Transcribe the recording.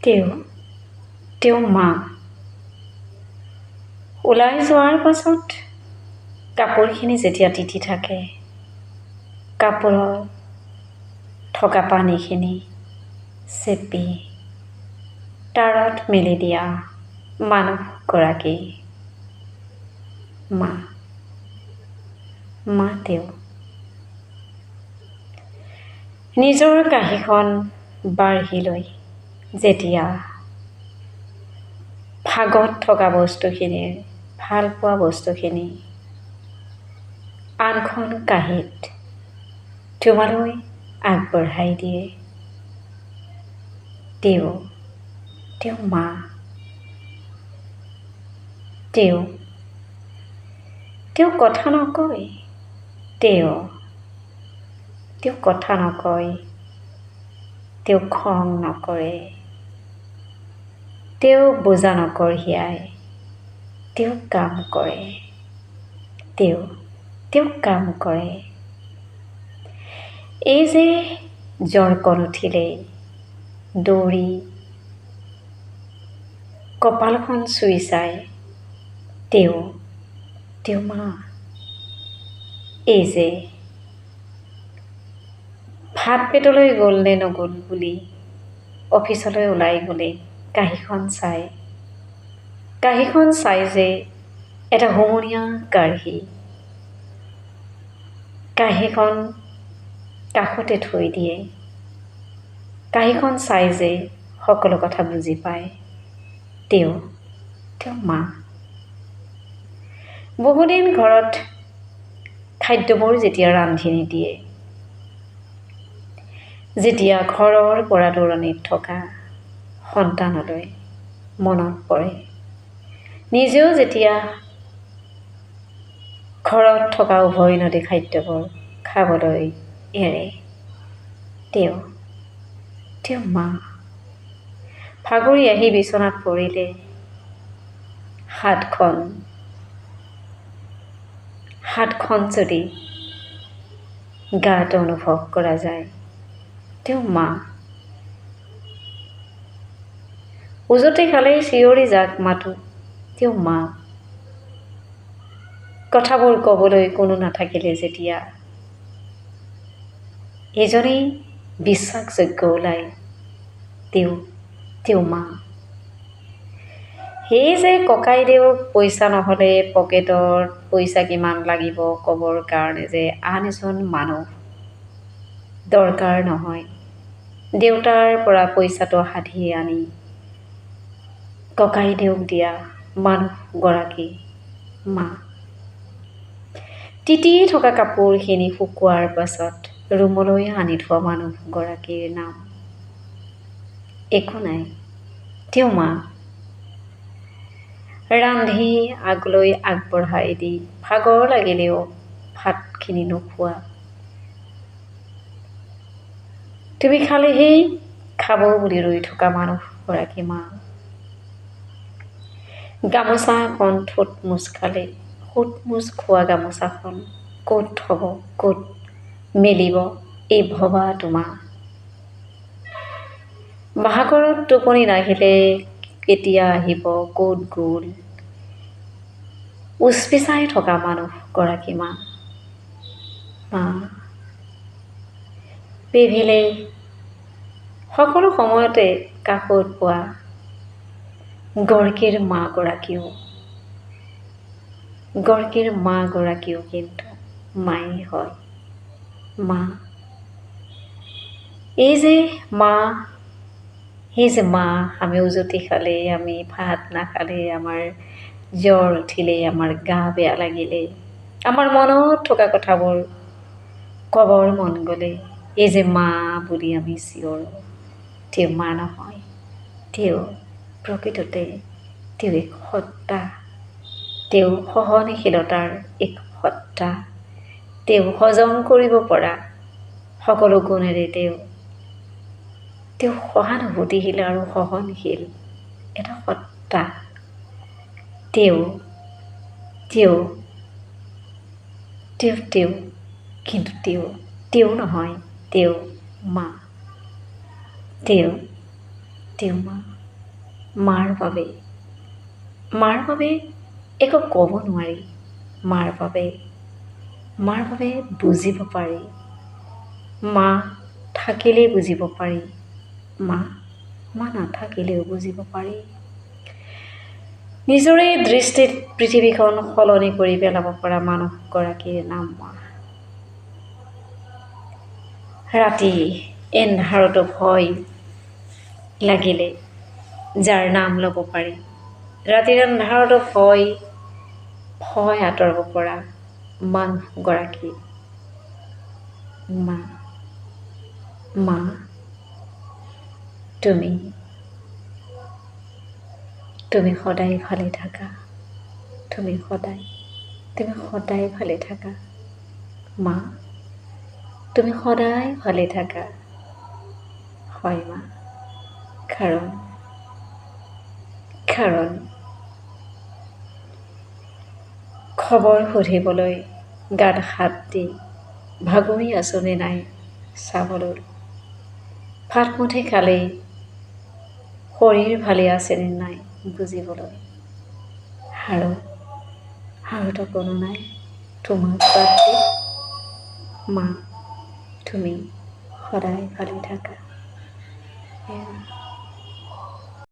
তেওঁ মা। ওলাই যোৱাৰ পাছত কাপোৰখিনি যেতিয়া তিতি থাকে, কাপোৰত থকা পানীখিনি চেপি তাৰত মেলি দিয়া মানুহগৰাকী মা। তেওঁ নিজৰ কাঁহীখন বাঢ়ি লৈ যেতিয়া ভাগত থকা বস্তুখিনিৰ ভালপোৱা বস্তুখিনি আনখন কাঁহীত তোমালৈ আগবঢ়াই দিয়ে, তেওঁ মা। তেওঁ কথা নকয়, তেওঁ কথা নকয়, তেওঁ খং নকৰে, তেওঁ বোজা নকঢ়িয়াই, তেওঁ কাম কৰে, তেওঁ কাম কৰে। এই যে জ্বৰকণ উঠিলেই দৌৰি কপালখন চুই চায়, তেওঁ মা। এই যে ভাত পেটলৈ গ'ল নে নগ'ল বুলি অফিচলৈ ওলাই গ'লে কাঁহীখন চাই যে এটা হুমুনিয়া কাঢ়ি কাঁহীখন কাষতে থৈ দিয়ে, কাঁহীখন চাই যে সকলো কথা বুজি পায়, তেওঁ মা। বহুদিন ঘৰত খাদ্যবোৰ যেতিয়া ৰান্ধি নিদিয়ে, যেতিয়া ঘৰৰ পৰা দূৰণিত থকা সন্তানলৈ মনত পৰে, নিজেও যেতিয়া ঘৰত থকা উভৈনদী খাদ্যবোৰ খাবলৈ এৰে, তেওঁ মা। ভাগৰি আহি বিচনাত পৰিলে হাতখন যদি গাত অনুভৱ কৰা যায়, তেওঁ মা। উজতি খালেই চিঞৰি যাক মাতো, তেওঁ মা। কথাবোৰ ক'বলৈ কোনো নাথাকিলে যেতিয়া এজনেই বিশ্বাসযোগ্য ওলায়, তেওঁ মা। সেই যে ককাইদেউক পইচা নহ'লে পকেটত পইচা কিমান লাগিব ক'বৰ কাৰণে যে আন এজন মানুহ দৰকাৰ নহয়, দেউতাৰ পৰা পইচাটো সাধি আনি ককাইদেউক দিয়া মানুহগৰাকী মা। তিতি থকা কাপোৰখিনি শুকোৱাৰ পাছত ৰুমলৈ আনি থোৱা মানুহগৰাকীৰ নাম একো নাই, তেওঁ মা। ৰান্ধি আগলৈ আগবঢ়াই দি ভাগৰ লাগিলেও ভাতখিনি নোখোৱা, তুমি খালেহে খাব বুলি ৰৈ থকা মানুহগৰাকী মা। গামোচা এখন থুটমোচ খালে সুটমোচ খোৱা গামোচাখন ক'ত থ'ব, ক'ত মেলিব এই ভবা তোমা। ভাগৰত টোপনি নাহিলে কেতিয়া আহিব, ক'ত গ'ল উচপিচাই থকা মানুহগৰাকী মা। পেভিলে সকলো সময়তে কাষত পোৱা গৰ্গীৰ মাগৰাকীও কিন্তু মায়েই হয়, মা। এই যে মা, আমি উজতি খালে, আমি ভাত নাখালে, আমাৰ জ্বৰ উঠিলে, আমাৰ গা বেয়া লাগিলে, আমাৰ মনত থকা কথাবোৰ ক'বৰ মন গ'লে এই যে মা বুলি আমি চিঞৰোঁ, তেওঁ মা নহয়, তেওঁ প্ৰকৃততে তেওঁ এক সত্তা, তেওঁ সহনশীলতাৰ এক সত্তা, তেওঁ হজম কৰিব পৰা সকলো গুণেৰে তেওঁ সহানুভূতিশীল আৰু সহনশীল এটা সত্তা, কিন্তু তেওঁ নহয়, তেওঁ মা, তেওঁ মা। মাৰ বাবে একো ক'ব নোৱাৰি। মাৰ বাবে বুজিব পাৰি। মা থাকিলেই বুজিব পাৰি। মা নাথাকিলেও বুজিব পাৰি। নিজৰে দৃষ্টিত পৃথিৱীখন সলনি কৰি পেলাব পৰা মানুহগৰাকীৰ নাম মা। ৰাতি এন্ধাৰতো ভয় লাগিলে যাৰ নাম ল'ব পাৰি। ৰাতিৰ এন্ধাৰতো ভয় আঁতৰাব পৰা মানুহগৰাকী মা। মা, তুমি সদায় ভালে থাকা। তুমি সদায় ভালে থাকা। মা, তুমি সদায় ভালে থাকা। হয় মা, কাৰণ খবৰ সুধিবলৈ গাত হাত দি ভাগৰি আছোনে নাই চাবলৈ। ভাত মুঠি খালেই শৰীৰ ভালে আছেনে নাই বুজিবলৈ। হাৰুতো কোনো নাই তোমাক বাদ দি। মা, তুমি সদায় ভালে থাকা।